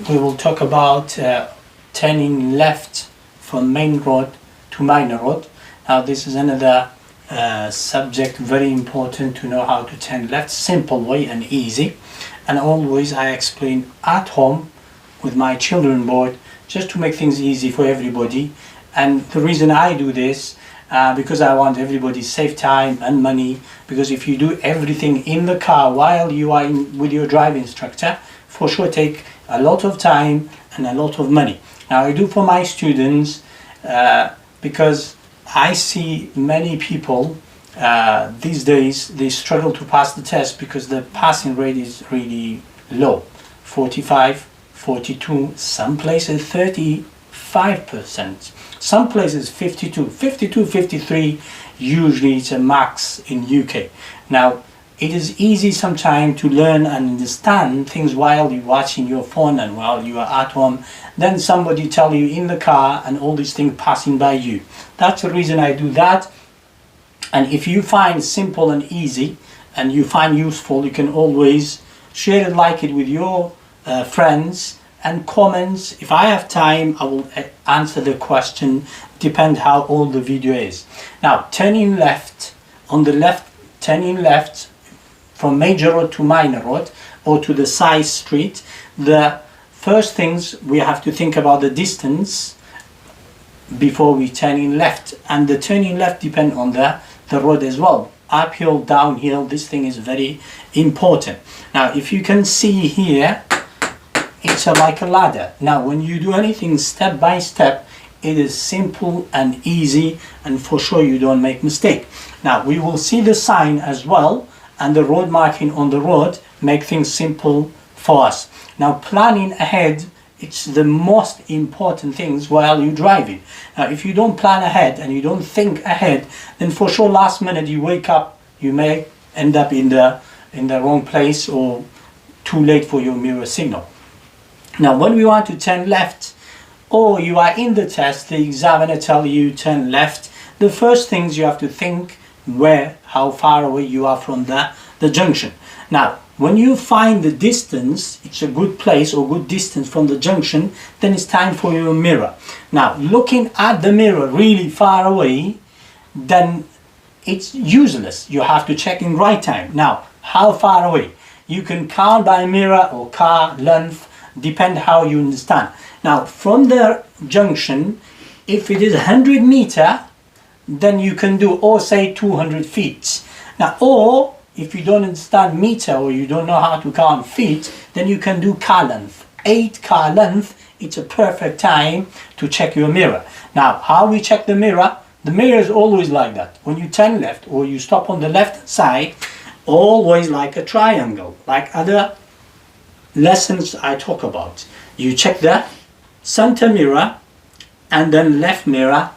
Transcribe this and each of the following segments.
we will talk about turning left from main road to minor road. Now this is another subject very important to know how to turn left, simple way and easy. And always I explain at home with my children board just to make things easy for everybody. And the reason I do this because I want everybody to save time and money, because if you do everything in the car while you are with your driving instructor, for sure take a lot of time and a lot of money. Now I do for my students because I see many people these days they struggle to pass the test because the passing rate is really low, 45, 42, some places 35%, some places 52, 53 usually it's a max in UK. Now it is easy sometimes to learn and understand things while you're watching your phone and while you are at home. Then somebody tell you in the car and all these things passing by you. That's the reason I do that. And if you find simple and easy and you find useful, you can always share it, like it with your friends and comments. If I have time, I will answer the question, depend how old the video is. Now turning left, on the left, turning left from major road to minor road or to the side street, the first things we have to think about the distance before we turn in left, and the turning left depend on the road as well, uphill, downhill. This thing is very important. Now if you can see here, it's like a ladder. Now when you do anything step by step, it is simple and easy, and for sure you don't make mistake. Now we will see the sign as well and the road marking on the road make things simple for us. Now planning ahead, it's the most important things while you're driving. Now if you don't plan ahead and you don't think ahead, then for sure last minute you wake up, you may end up in the wrong place or too late for your mirror signal. Now when we want to turn left, or you are in the test, the examiner tell you turn left, the first things you have to think how far away you are from the junction. Now when you find the distance, it's a good place or good distance from the junction, then it's time for your mirror. Now looking at the mirror really far away, then it's useless. You have to check in right time. Now how far away? You can count by mirror or car length, depend how you understand. Now from the junction, if it is 100 meter, then you can do, or say 200 feet. Now, or if you don't understand meter or you don't know how to count feet, then you can do car length. 8 car length, it's a perfect time to check your mirror. Now, how we check the mirror? The mirror is always like that. When you turn left or you stop on the left side, always like a triangle, like other lessons I talk about. You check the center mirror and then left mirror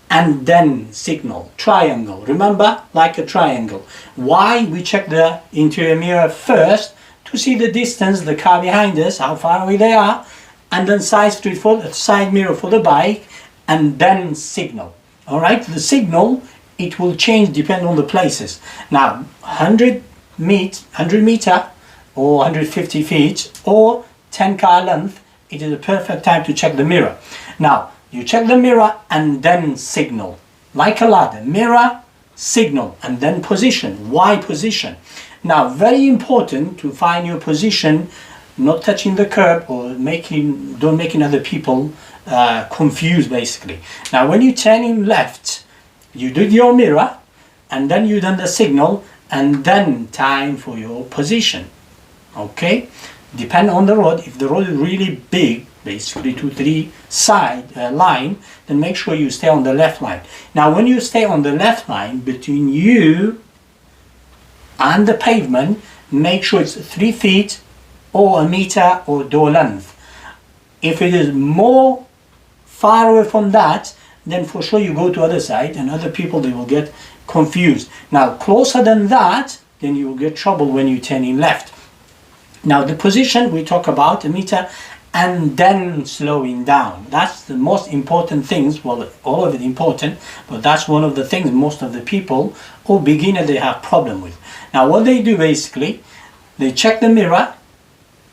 and then signal, triangle. Remember, like a triangle. Why we check the interior mirror first? To see the distance, the car behind us, how far away they are, and then side mirror for the bike, and then signal. All right, the signal, it will change depending on the places. Now 100 meter or 150 feet or 10 car length, it is a perfect time to check the mirror. Now you check the mirror and then signal, like a ladder. Mirror, signal, and then position. Why position? Now very important to find your position, not touching the curb or don't making other people confused basically. Now when you turn in left, you did your mirror and then you done the signal and then time for your position. Okay, depend on the road. If the road is really big, basically 2-3 side line, then make sure you stay on the left line. Now when you stay on the left line between you and the pavement, make sure it's 3 feet or a meter or door length. If it is more far away from that, then for sure you go to other side and other people, they will get confused. Now closer than that, then you will get trouble when you turn in left. Now the position we talk about, a meter, and then slowing down. That's the most important things. Well, all of it important, but that's one of the things most of the people or beginner they have problem with. Now what they do basically, they check the mirror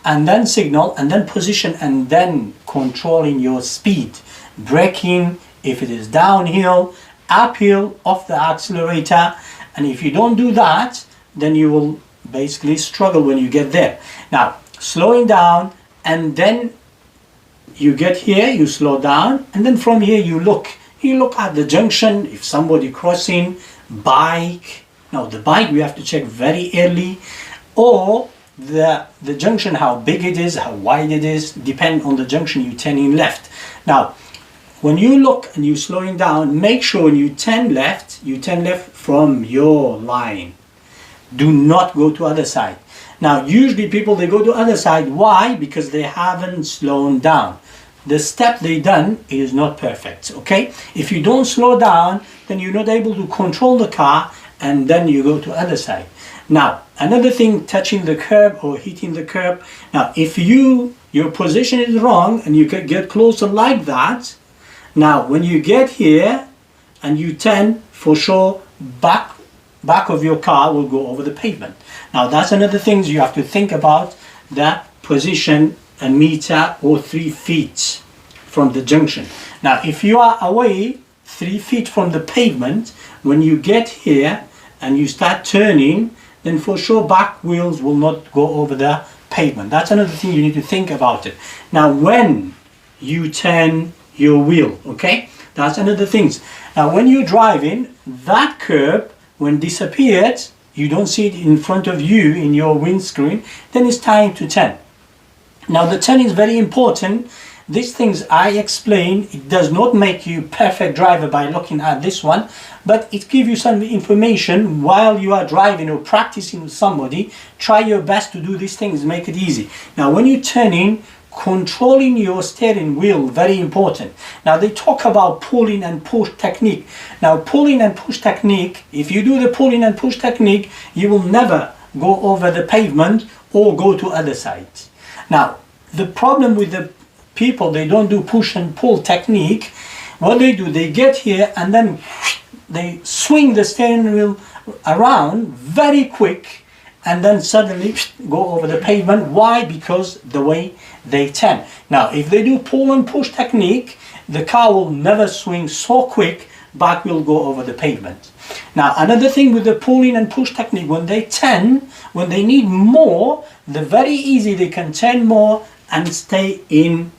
and then signal, and then position, and then controlling your speed. Braking, if it is downhill, uphill, off the accelerator. And if you don't do that, then you will basically struggle when you get there. Now, slowing down, and then you get here, you slow down, and then from here you look at the junction, if somebody crossing, bike. Now the bike we have to check very early, or the junction, how big it is, how wide it is, depend on the junction you turn in left. Now when you look and you're slowing down, make sure when you turn left from your line. Do not go to other side. Now usually people, they go to other side. Why? Because they haven't slowed down. The step they done is not perfect. Okay, if you don't slow down, then you're not able to control the car, and then you go to other side. Now another thing, touching the curb or hitting the curb. Now if your position is wrong and you can get closer like that, now when you get here and you turn, for sure back of your car will go over the pavement. Now that's another thing you have to think about, the position, a meter or 3 feet from the junction. Now if you are away 3 feet from the pavement, when you get here and you start turning, then for sure back wheels will not go over the pavement. That's another thing you need to think about it. Now when you turn your wheel, okay, that's another thing. Now when you're driving, that curb when disappeared, you don't see it in front of you in your windscreen, then it's time to turn. Now the turn is very important. These things I explain, it does not make you perfect driver by looking at this one, but it gives you some information while you are driving or practicing with somebody. Try your best to do these things, make it easy. Now when you're turning, controlling your steering wheel, very important. Now they talk about pulling and push technique. Now pulling and push technique, if you do the pulling and push technique, you will never go over the pavement or go to other sides. Now the problem with the people, they don't do push and pull technique. What they do, they get here and then they swing the steering wheel around very quick and then suddenly go over the pavement. Why? Because the way they turn. Now if they do pull and push technique, the car will never swing so quick, back will go over the pavement. Now another thing with the pulling and push technique, when they turn, when they need more, the very easy they can turn more and stay in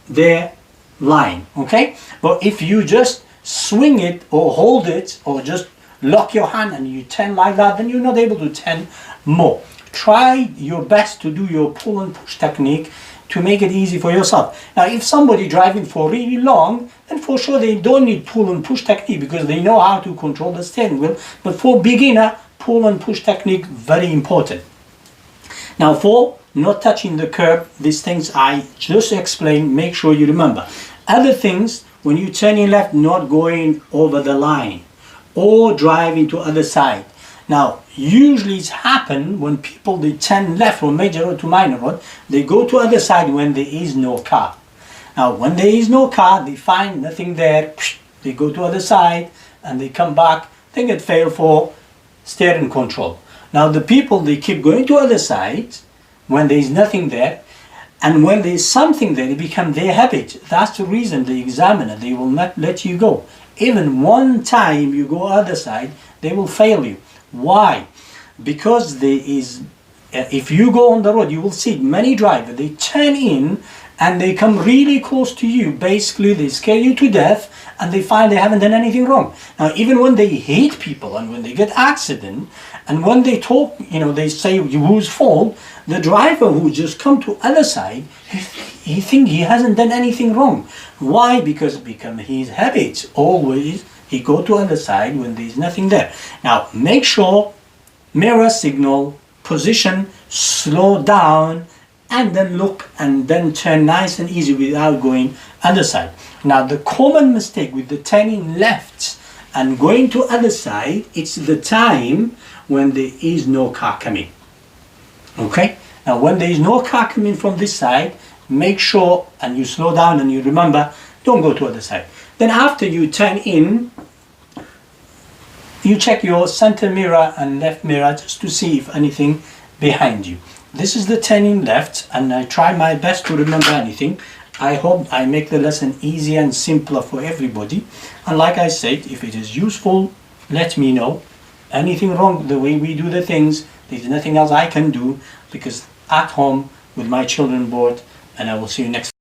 their line, okay? But if you just swing it or hold it or just lock your hand and you turn like that, then you're not able to turn more. Try your best to do your pull and push technique to make it easy for yourself. Now if somebody driving for really long, then for sure they don't need pull and push technique because they know how to control the steering wheel. But for beginner, pull and push technique, very important. Now for not touching the curb, these things I just explained, make sure you remember. Other things, when you turn in left, not going over the line or driving to other side. Now usually it's happen when people, they turn left from major road to minor road, they go to other side when there is no car. Now when there is no car, they find nothing there, they go to other side and they come back, they get failed for steering control. Now the people, they keep going to other side when there is nothing there, and when there is something there, it becomes their habit. That's the reason the examiner, they will not let you go. Even one time you go other side, they will fail you. Why? Because there is, if you go on the road, you will see many drivers, they turn in and they come really close to you. Basically they scare you to death and they find they haven't done anything wrong. Now even when they hit people and when they get accident and when they talk, you know, they say whose fault, the driver who just come to other side, he think he hasn't done anything wrong. Why? Because it becomes his habit. Always he go to other side when there's nothing there. Now make sure mirror signal, position, slow down, and then look and then turn nice and easy without going other side. Now the common mistake with the turning left and going to other side, it's the time when there is no car coming. Okay, now when there is no car coming from this side, make sure and you slow down and you remember, don't go to other side. Then after you turn in, you check your center mirror and left mirror just to see if anything behind you. this is the 10 in left, and I try my best to remember anything. I hope I make the lesson easier and simpler for everybody. And like I said, if it is useful, let me know. Anything wrong the way we do the things, there's nothing else I can do, because at home with my children bored. And I will see you next time.